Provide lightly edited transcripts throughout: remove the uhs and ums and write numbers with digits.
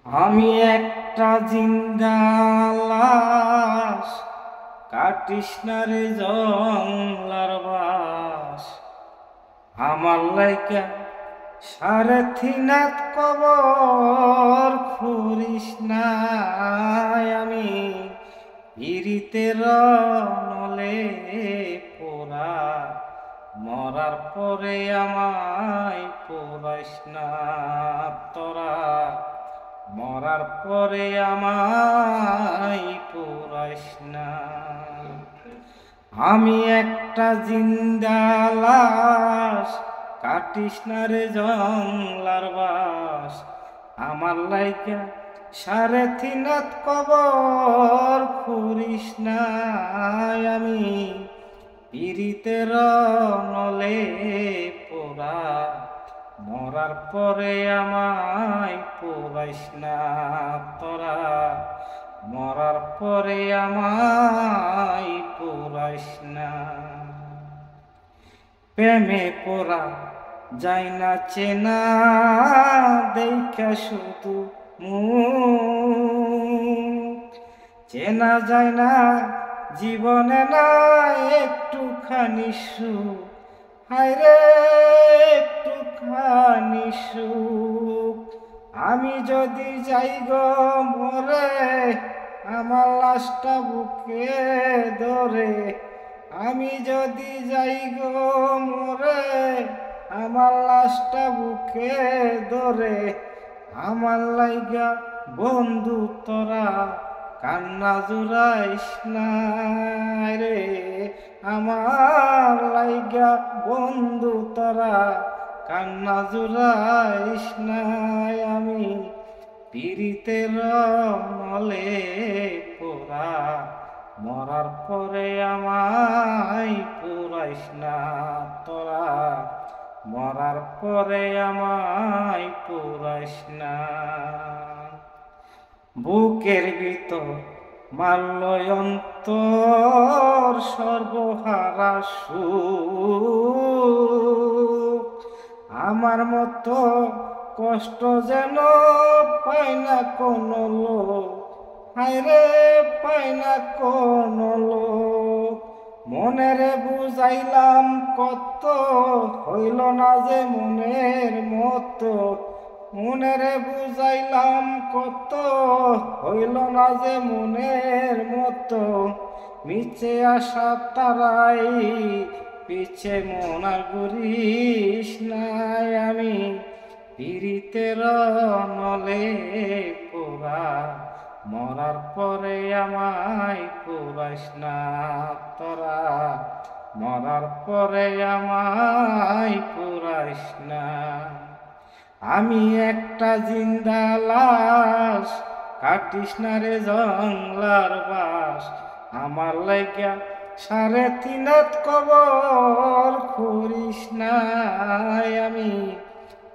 আমি একটা জিন্দা লাশ, কাটিস না রে জংলার বাস। আমার লাইকা সাড়ে তিনাত কবর খুঁড়িস না। আমি পিরিতের নলে পোড়া, মরার পরে আমায় পোড়াইস না তোরা। মরার পরে আমায় পোড়াইস না। আমি একটা জিন্দা লাশ, কাটিস না রে জংলার বাস। আমার লাইকা সাড়ে তিনাত কবর খুঁড়িস না। আমি পিরিতের নলে পোড়া, মরার পরে আমায় পোড়াইস না তোরা। মরার পরে আমায় পোড়াইস না। প্রেমে পোড়া যায় না চেনা, দেখা শুধু মুখ। চেনা যায় না জীবনে না একটুখানি সুখ। হায়রে একটুখানি সুখ। আমি যদি যাই গো মরে, আমার লাশটা বুকে ধরে। আমি যদি যাই গো মরে, আমার লাশটা বুকে ধরে। আমার লাইগা বন্ধু তোরা কান্না জুড়াইস না রে। আমার লাইগা বন্ধু তোরা কান্না জুড়াইস না। আমি পিরিতের নলে পোড়া, মরার পরে আমায় পোড়াইস না তোরা। মরার পরে আমায় পোড়াইস না। বুকের ভিতর মারল অন্তর সর্বহারা সুখ। আমার মতো কষ্ট যেন পাই না কোনো লোক। হায়রে পাই না কোনো লোক। মনেরে বুঝাইলাম কত, হইল না যে মনের মতো। মনেরে বুঝাইলাম কত, হইল না যে মনের মতো। মিছে আসা তারাই পিছে মনা করিস নাই। আমি পিরিতের নলে পোড়া, মরার পরে আমায় পোড়াইস না তোরা। মরার পরে আমায় পোড়াইস না। আমি একটা জিন্দা লাশ, কাটিস না রে জংলার বাস। আমার লাইগা সাড়ে তিনাত কবর খুঁড়িস না। আমি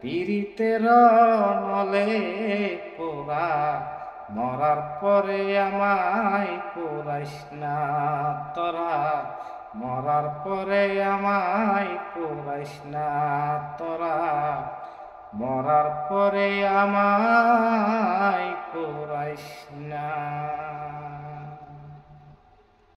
পিরিতের নলে পোড়া, মরার পরে আমায় পোড়াইস না তোরা। মরার পরে আমায় পোড়াইস না তোরা। মরার পরে আমায় পোড়াইস না।